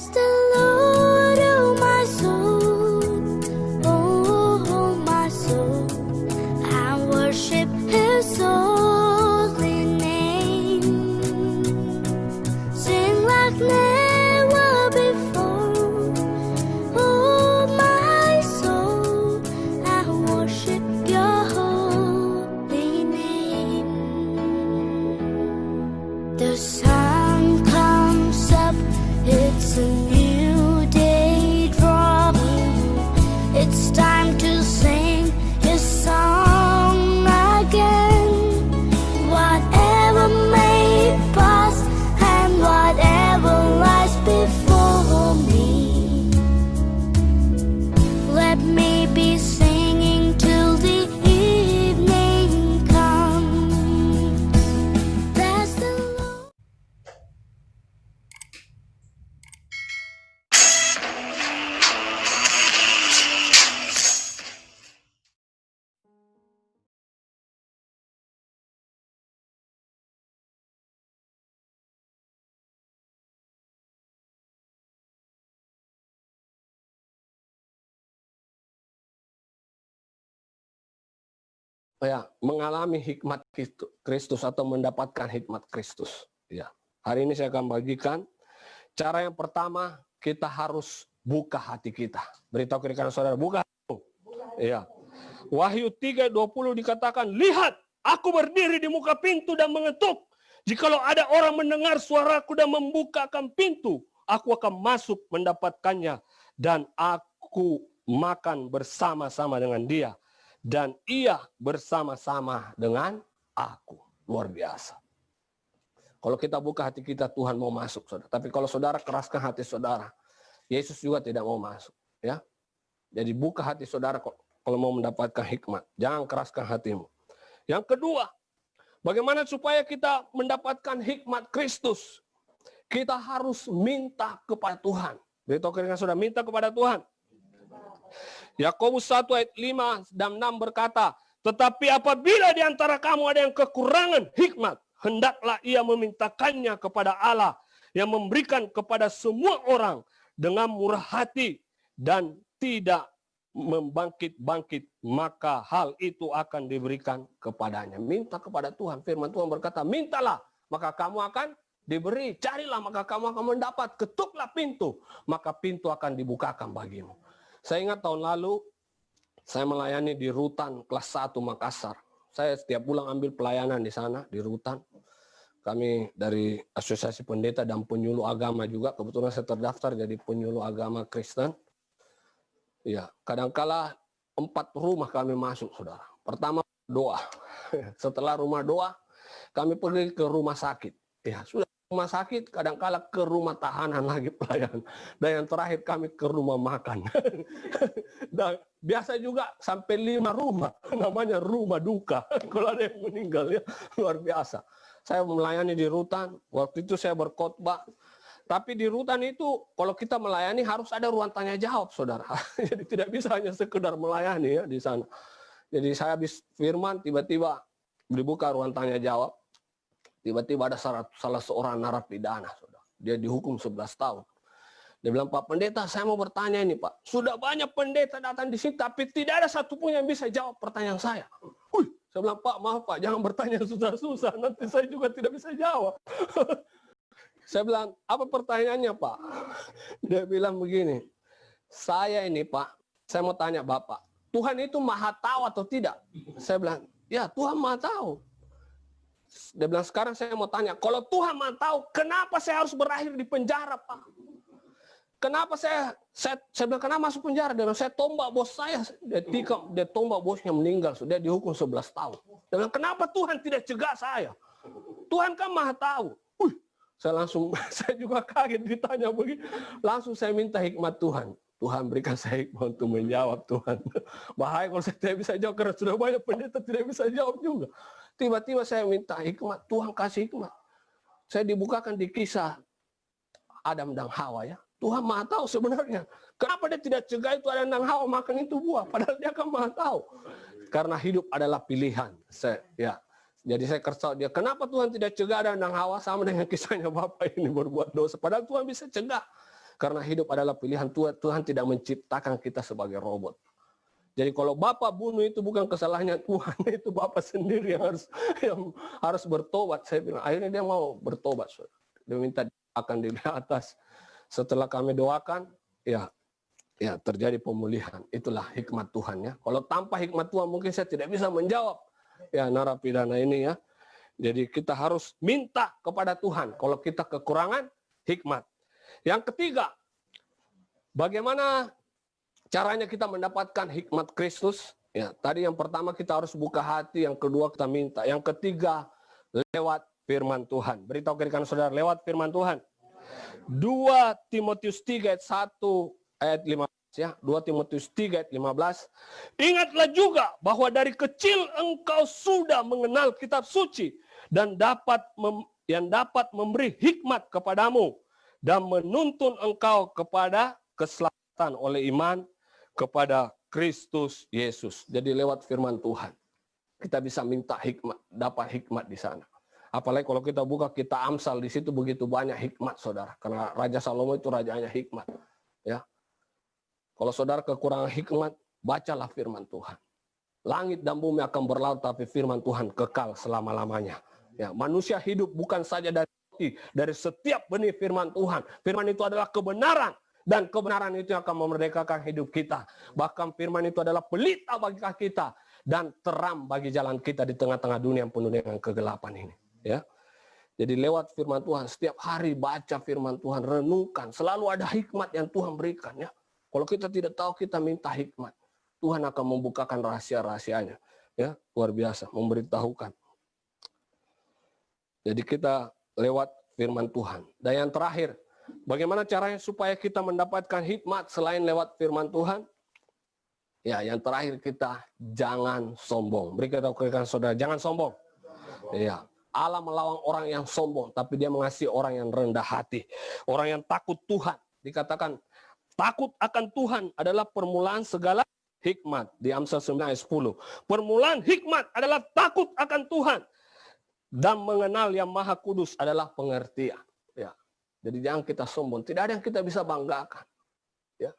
Bless the Lord, oh my soul, oh my soul. I worship His holy name. Sing like never before, oh my soul. I worship Your holy name. The sun comes up, it's a new day drawing. It's time to sing His song again. Whatever may pass and whatever lies before me, let me be singing till the evening comes. Bless the Lord. Ya, mengalami hikmat Kristus atau mendapatkan hikmat Kristus. Ya, hari ini saya akan bagikan cara yang pertama, kita harus buka hati kita. Beritahu kiri kanan saudara, buka hati. Ya. Wahyu 3:20 dikatakan, lihat, aku berdiri di muka pintu dan mengetuk. Jikalau ada orang mendengar suaraku dan membukakan pintu, aku akan masuk mendapatkannya dan aku makan bersama-sama dengan dia. Dan ia bersama-sama dengan aku. Luar biasa. Kalau kita buka hati kita, Tuhan mau masuk, saudara. Tapi kalau saudara keraskan hati saudara, Yesus juga tidak mau masuk. Ya. Jadi buka hati saudara kalau mau mendapatkan hikmat. Jangan keraskan hatimu. Yang kedua, bagaimana supaya kita mendapatkan hikmat Kristus? Kita harus minta kepada Tuhan. Beritahu kiri kanan saudara, minta kepada Tuhan. Yakobus 1 ayat 5 dan 6 berkata, tetapi apabila di antara kamu ada yang kekurangan hikmat, hendaklah ia memintakannya kepada Allah yang memberikan kepada semua orang dengan murah hati dan tidak membangkit-bangkit, maka hal itu akan diberikan kepadanya. Minta kepada Tuhan. Firman Tuhan berkata, mintalah, maka kamu akan diberi. Carilah, maka kamu akan mendapat. Ketuklah pintu, maka pintu akan dibukakan bagimu. Saya ingat tahun lalu, saya melayani di Rutan kelas 1 Makassar. Saya setiap bulan ambil pelayanan di sana, di Rutan. Kami dari Asosiasi Pendeta dan Penyuluh Agama juga. Kebetulan saya terdaftar jadi penyuluh agama Kristen. Ya, kadangkala 4 rumah kami masuk, saudara. Pertama, doa. Setelah rumah doa, kami pergi ke rumah sakit. Ya, sudah rumah sakit, kadangkala ke rumah tahanan lagi pelayanan. Dan yang terakhir kami ke rumah makan. Dan biasa juga sampai 5 rumah, namanya rumah duka. Kalau ada yang meninggal, ya luar biasa. Saya melayani di Rutan, waktu itu saya berkhotbah. Tapi di Rutan itu, kalau kita melayani harus ada ruang tanya jawab, saudara. Jadi tidak bisa hanya sekedar melayani ya di sana. Jadi saya habis firman, tiba-tiba dibuka ruang tanya jawab. Tiba-tiba ada salah seorang narapidana, saudara. Dia dihukum 11 tahun. Dia bilang, Pak Pendeta, saya mau bertanya ini, Pak. Sudah banyak pendeta datang di sini, tapi tidak ada satupun yang bisa jawab pertanyaan saya. Saya bilang, Pak, maaf Pak, jangan bertanya susah-susah. Nanti saya juga tidak bisa jawab. Saya bilang, apa pertanyaannya, Pak? Dia bilang begini, saya ini, Pak, saya mau tanya Bapak, Tuhan itu maha tahu atau tidak? Saya bilang, ya Tuhan maha tahu. Dia bilang, sekarang saya mau tanya, kalau Tuhan maha tahu, kenapa saya harus berakhir di penjara, Pak? Kenapa saya bilang, kenapa masuk penjara? Dia bilang, saya tombak bos saya. Dia tombak bosnya meninggal, dia dihukum 11 tahun. Dia bilang, kenapa Tuhan tidak cegah saya? Tuhan kan maha tahu. Saya juga kaget ditanya begini. Langsung saya minta hikmat Tuhan. Tuhan berikan saya hikmat untuk menjawab, Tuhan. Bahaya kalau saya tidak bisa jawab, karena sudah banyak pendeta tidak bisa jawab juga. Tiba-tiba saya minta hikmat, Tuhan kasih hikmat. Saya dibukakan di kisah Adam dan Hawa ya. Tuhan maha tahu sebenarnya. Kenapa dia tidak cegah itu Adam dan Hawa makan itu buah? Padahal dia kan maha tahu. Karena hidup adalah pilihan. Jadi saya kesal dia. Kenapa Tuhan tidak cegah Adam dan Hawa sama dengan kisahnya Bapak ini berbuat dosa? Padahal Tuhan bisa cegah. Karena hidup adalah pilihan Tuhan. Tuhan tidak menciptakan kita sebagai robot. Jadi kalau Bapak bunuh itu bukan kesalahannya Tuhan, itu Bapak sendiri yang harus bertobat. Saya bilang, akhirnya dia mau bertobat. Dia minta akan di atas. Setelah kami doakan, ya terjadi pemulihan. Itulah hikmat Tuhan ya. Kalau tanpa hikmat Tuhan mungkin saya tidak bisa menjawab ya narapidana ini ya. Jadi kita harus minta kepada Tuhan kalau kita kekurangan hikmat. Yang ketiga, bagaimana caranya kita mendapatkan hikmat Kristus? Ya, tadi yang pertama kita harus buka hati, yang kedua kita minta, yang ketiga lewat firman Tuhan. Beritahu ke rekan saudara lewat firman Tuhan. 2 Timotius 3 ayat 1 ayat 15 ya. 2 Timotius 3 ayat 15. Ingatlah juga bahwa dari kecil engkau sudah mengenal kitab suci dan dapat memberi hikmat kepadamu dan menuntun engkau kepada keselamatan oleh iman kepada Kristus Yesus. Jadi lewat firman Tuhan kita bisa minta hikmat, dapat hikmat di sana. Apalagi kalau kita buka kitab Amsal, di situ begitu banyak hikmat, saudara. Karena Raja Salomo itu rajanya hikmat. Ya, kalau saudara kekurangan hikmat, bacalah firman Tuhan. Langit dan bumi akan berlalu, tapi firman Tuhan kekal selama-lamanya. Ya, manusia hidup bukan saja dari setiap benih firman Tuhan. Firman itu adalah kebenaran. Dan kebenaran itu akan memerdekakan hidup kita. Bahkan firman itu adalah pelita bagi kaki kita. Dan terang bagi jalan kita di tengah-tengah dunia yang penuh dengan kegelapan ini. Ya, jadi lewat firman Tuhan, setiap hari baca firman Tuhan, renungkan. Selalu ada hikmat yang Tuhan berikan. Ya, kalau kita tidak tahu, kita minta hikmat. Tuhan akan membukakan rahasia-rahasianya. Ya, luar biasa, memberitahukan. Jadi kita lewat firman Tuhan. Dan yang terakhir, bagaimana caranya supaya kita mendapatkan hikmat selain lewat firman Tuhan? Ya, yang terakhir kita jangan sombong. Beritahu ke rekan saudara, jangan sombong. Ya, Allah melawan orang yang sombong, tapi dia mengasihi orang yang rendah hati. Orang yang takut Tuhan. Dikatakan, takut akan Tuhan adalah permulaan segala hikmat. Di Amsal 9 ayat 10. Permulaan hikmat adalah takut akan Tuhan. Dan mengenal yang maha kudus adalah pengertian. Ya. Jadi jangan kita sombong. Tidak ada yang kita bisa banggakan. Ya.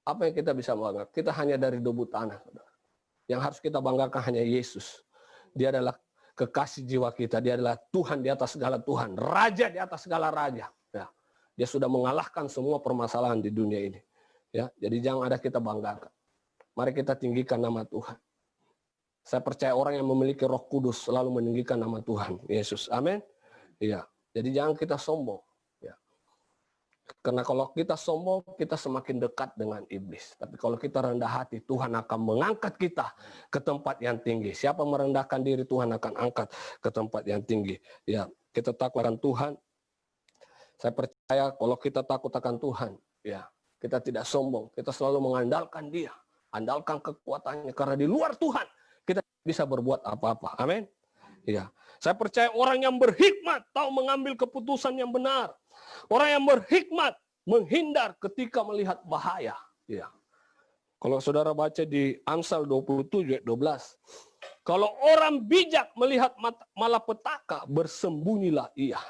Apa yang kita bisa banggakan? Kita hanya dari debu tanah. Saudara. Yang harus kita banggakan hanya Yesus. Dia adalah kekasih jiwa kita, dia adalah Tuhan di atas segala Tuhan, Raja di atas segala raja. Ya, dia sudah mengalahkan semua permasalahan di dunia ini. Ya, jadi jangan ada kita banggakan. Mari kita tinggikan nama Tuhan. Saya percaya orang yang memiliki Roh Kudus selalu meninggikan nama Tuhan Yesus. Amin. Iya. Jadi jangan kita sombong. Ya. Karena kalau kita sombong, kita semakin dekat dengan iblis. Tapi kalau kita rendah hati, Tuhan akan mengangkat kita ke tempat yang tinggi. Siapa merendahkan diri, Tuhan akan angkat ke tempat yang tinggi. Ya, kita takut akan Tuhan. Saya percaya kalau kita takut akan Tuhan, ya, kita tidak sombong. Kita selalu mengandalkan Dia, andalkan kekuatannya. Karena di luar Tuhan, kita bisa berbuat apa-apa. Amin. Ya, saya percaya orang yang berhikmat tahu mengambil keputusan yang benar. Orang yang berhikmat menghindar ketika melihat bahaya. Ya. Kalau saudara baca di Amsal 27 ayat 12. Kalau orang bijak melihat malapetaka, bersembunyilah ia.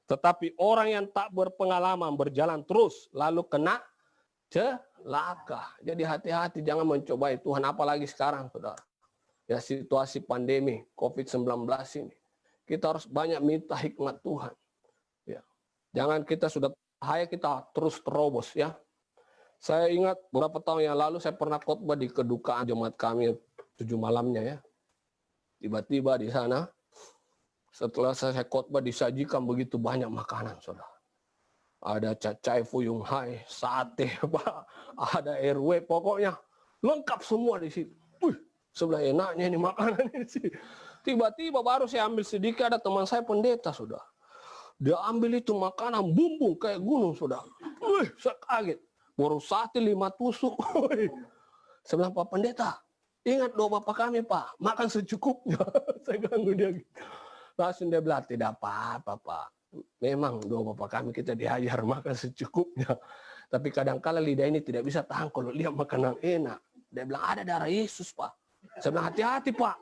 Tetapi orang yang tak berpengalaman berjalan terus, lalu kena celaka. Jadi hati-hati, jangan mencobai Tuhan. Apalagi sekarang, saudara. Ya, situasi pandemi COVID-19 ini. Kita harus banyak minta hikmat Tuhan. Jangan kita sudah bahaya kita terus terobos ya. Saya ingat beberapa tahun yang lalu saya pernah khotbah di kedukaan jemaat kami 7 malamnya ya. Tiba-tiba di sana setelah saya khotbah disajikan begitu banyak makanan, saudara. Ada cacai fuyung hai, sate, ada RW, pokoknya lengkap semua di situ. Sebelah enaknya ini makanan ini sih. Tiba-tiba baru saya ambil sedikit, ada teman saya pendeta, saudara. Dia ambil itu makanan bumbung kayak gunung, saudara. Saya kaget. Baru sate 5 tusuk. Saya bilang, Pak Pendeta, ingat doa Bapak kami, Pak. Makan secukupnya. Saya ganggu dia gitu. Langsung dia bilang, tidak apa-apa, Pak. Memang doa Bapak kami kita diajar makan secukupnya. Tapi kadang-kala lidah ini tidak bisa tahan kalau lihat makanan enak. Dia bilang, ada darah Yesus, Pak. Saya bilang, hati-hati, Pak.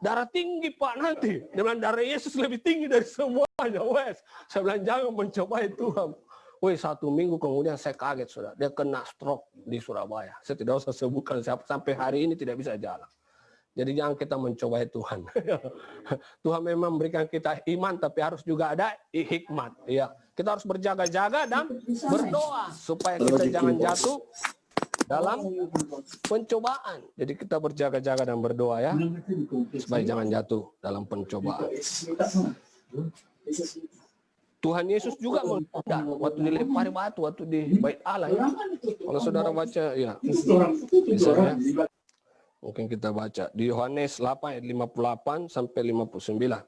Darah tinggi, Pak, nanti. Dia bilang, darah Yesus lebih tinggi dari semuanya. Wes. Saya bilang, jangan mencobai Tuhan. Woi, 1 minggu kemudian saya kaget, saudara. Dia kena stroke di Surabaya. Saya tidak usah sebutkan siapa, sampai hari ini tidak bisa jalan. Jadi jangan kita mencobai Tuhan. Tuhan memang memberikan kita iman, tapi harus juga ada hikmat. Ya, kita harus berjaga-jaga dan berdoa supaya kita jangan jatuh dalam pencobaan. Jadi kita berjaga-jaga dan berdoa ya, supaya jangan jatuh dalam pencobaan. Tuhan Yesus juga menggoda waktu dilempari batu, waktu di Bait Allah. Ya. Kalau saudara baca, ya, bisa ya. Mungkin kita baca di Yohanes 8 ayat 58 sampai 59.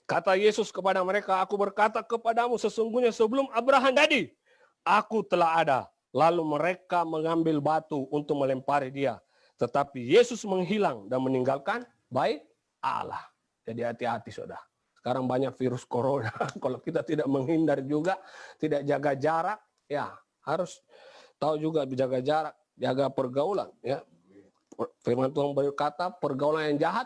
Kata Yesus kepada mereka, aku berkata kepadamu sesungguhnya sebelum Abraham jadi, aku telah ada. Lalu mereka mengambil batu untuk melempari dia. Tetapi Yesus menghilang dan meninggalkan Bait Allah. Jadi hati-hati saudara. Sekarang banyak virus corona. Kalau kita tidak menghindar juga, tidak jaga jarak, ya harus tahu juga jaga jarak, jaga pergaulan. Ya. Firman Tuhan berkata, pergaulan yang jahat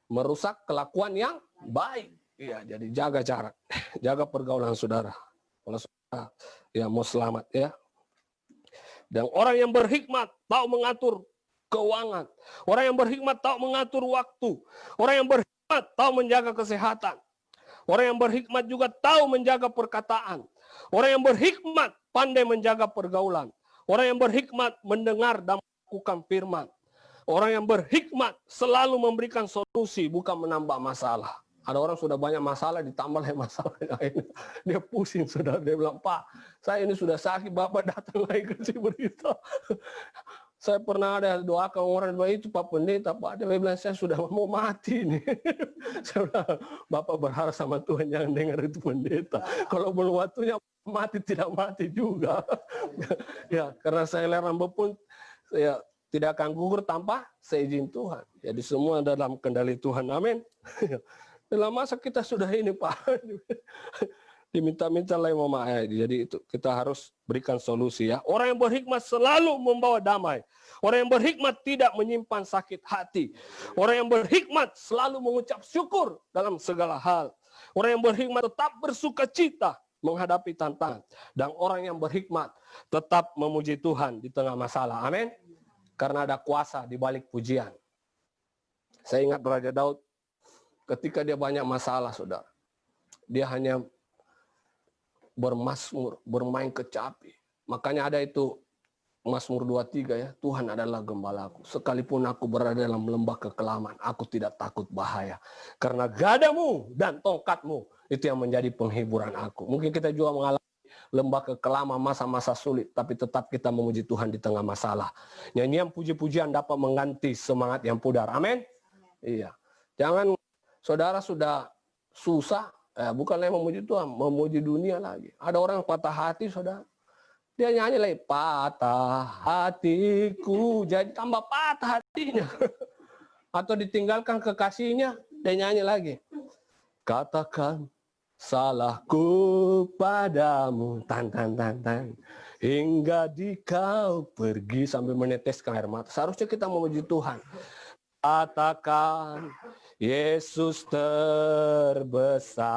merusak kelakuan yang baik. Ya, jadi jaga jarak, jaga pergaulan saudara. Kalau saudara ya mau selamat ya. Dan orang yang berhikmat tahu mengatur keuangan. Orang yang berhikmat tahu mengatur waktu. Orang yang berhikmat tahu menjaga kesehatan. Orang yang berhikmat juga tahu menjaga perkataan. Orang yang berhikmat pandai menjaga pergaulan. Orang yang berhikmat mendengar dan melakukan firman. Orang yang berhikmat selalu memberikan solusi, bukan menambah masalah. Ada orang sudah banyak masalah, ditambah lagi masalah. Dia pusing, saudara. Dia bilang, Pak, saya ini sudah sakit, Bapak datang lagi kasih berita. Saya pernah ada doakan orang itu, Pak Pendeta, Pak. Dia bilang, saya sudah mau mati nih. Saya bilang, Bapak berharap sama Tuhan, jangan dengar itu pendeta. Kalau belum waktunya mati, tidak mati juga. Ya, karena saya lerang pun, saya tidak akan gugur tanpa seizin Tuhan. Jadi semua dalam kendali Tuhan. Amin. Dalam masa kita sudah ini Pak. Diminta-minta lagi mau maaf. Jadi itu kita harus berikan solusi ya. Orang yang berhikmat selalu membawa damai. Orang yang berhikmat tidak menyimpan sakit hati. Orang yang berhikmat selalu mengucap syukur dalam segala hal. Orang yang berhikmat tetap bersuka cita menghadapi tantangan. Dan orang yang berhikmat tetap memuji Tuhan di tengah masalah. Amin. Karena ada kuasa di balik pujian. Saya ingat Raja Daud ketika dia banyak masalah, saudara. Dia hanya bermazmur, bermain kecapi. Makanya ada itu Mazmur 23 ya. Tuhan adalah gembalaku. Sekalipun aku berada dalam lembah kekelaman, aku tidak takut bahaya. Karena gadamu dan tongkatmu itu yang menjadi penghiburan aku. Mungkin kita juga mengalami lembah kekelaman, masa-masa sulit, tapi tetap kita memuji Tuhan di tengah masalah. Nyanyian puji-pujian dapat mengganti semangat yang pudar. Amin. Iya. Jangan saudara sudah susah, bukanlah memuji Tuhan, memuji dunia lagi. Ada orang patah hati, saudara. Dia nyanyi lagi, patah hatiku, jadi tambah patah hatinya. Atau ditinggalkan kekasihnya, dia nyanyi lagi. Katakan salahku padamu, tan, hingga di kau pergi sambil meneteskan air mata. Seharusnya kita memuji Tuhan. Katakan Yesus terbesar.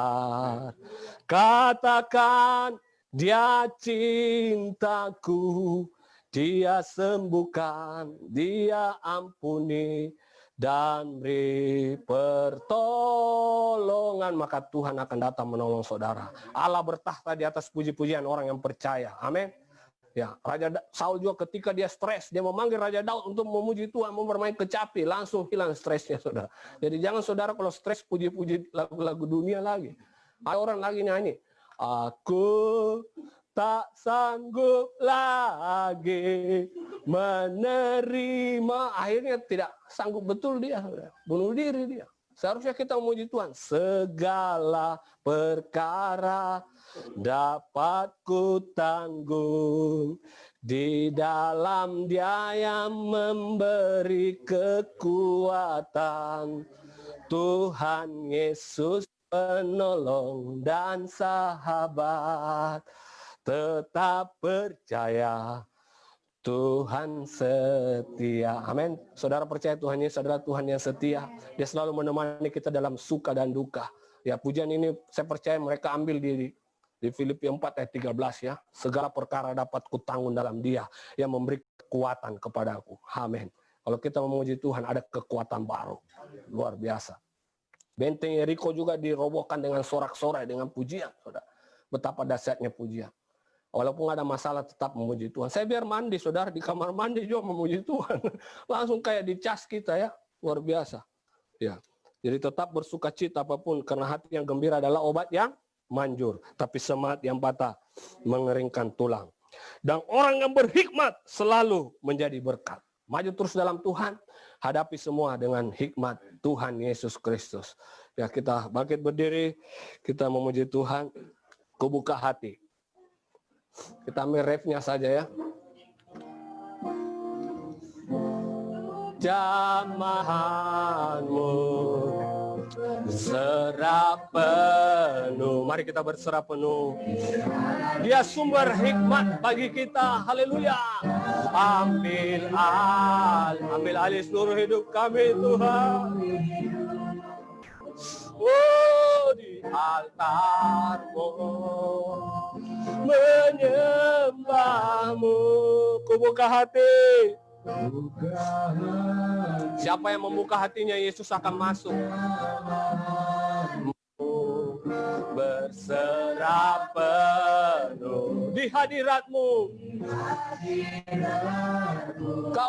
Katakan Dia cintaku. Dia sembuhkan, Dia ampuni dan beri pertolongan, maka Tuhan akan datang menolong saudara. Allah bertahta di atas puji-pujian orang yang percaya. Amin. Ya, Raja Saul juga ketika dia stres, dia memanggil Raja Daud untuk memuji Tuhan, mau bermain kecapi, langsung hilang stresnya, saudara. Jadi jangan saudara kalau stres puji-puji lagu-lagu dunia lagi. Ada orang lagi nyanyi, aku tak sanggup lagi menerima. Akhirnya tidak sanggup betul dia. Bunuh diri dia. Seharusnya kita memuji Tuhan. Segala perkara dapat ku tanggung di dalam Dia yang memberi kekuatan. Tuhan Yesus penolong dan sahabat. Tetap percaya Tuhan setia. Amin. Saudara percaya Tuhan Yesus adalah Tuhan yang setia. Dia selalu menemani kita dalam suka dan duka. Ya, pujian ini saya percaya mereka ambil di Di Filipi 4 ayat 13 ya. Segala perkara dapat kutanggung dalam Dia yang memberi kekuatan kepadaku. Amin. Kalau kita memuji Tuhan ada kekuatan baru. Luar biasa. Benteng Yeriko juga dirobohkan dengan sorak-sorai, dengan pujian. Saudara. Betapa dahsyatnya pujian. Walaupun ada masalah tetap memuji Tuhan. Saya biar mandi, saudara, di kamar mandi juga memuji Tuhan. Langsung kayak dicas kita ya. Luar biasa. Ya. Jadi tetap bersuka cita apapun. Karena hati yang gembira adalah obat yang manjur. Tapi semangat yang patah mengeringkan tulang. Dan orang yang berhikmat selalu menjadi berkat. Maju terus dalam Tuhan. Hadapi semua dengan hikmat Tuhan Yesus Kristus. Ya, kita bangkit berdiri, kita memuji Tuhan, kubuka hati. Kita ambil refnya saja ya. Jamahanmu berserah penuh. Mari kita berserah penuh. Dia sumber hikmat bagi kita. Haleluya. Ambil alih seluruh hidup kami Tuhan. Oh, di altar-Mu menyembah-Mu. Kubuka hati. Siapa yang membuka hatinya, Yesus akan masuk. Berserah penuh di hadirat-Mu. Kau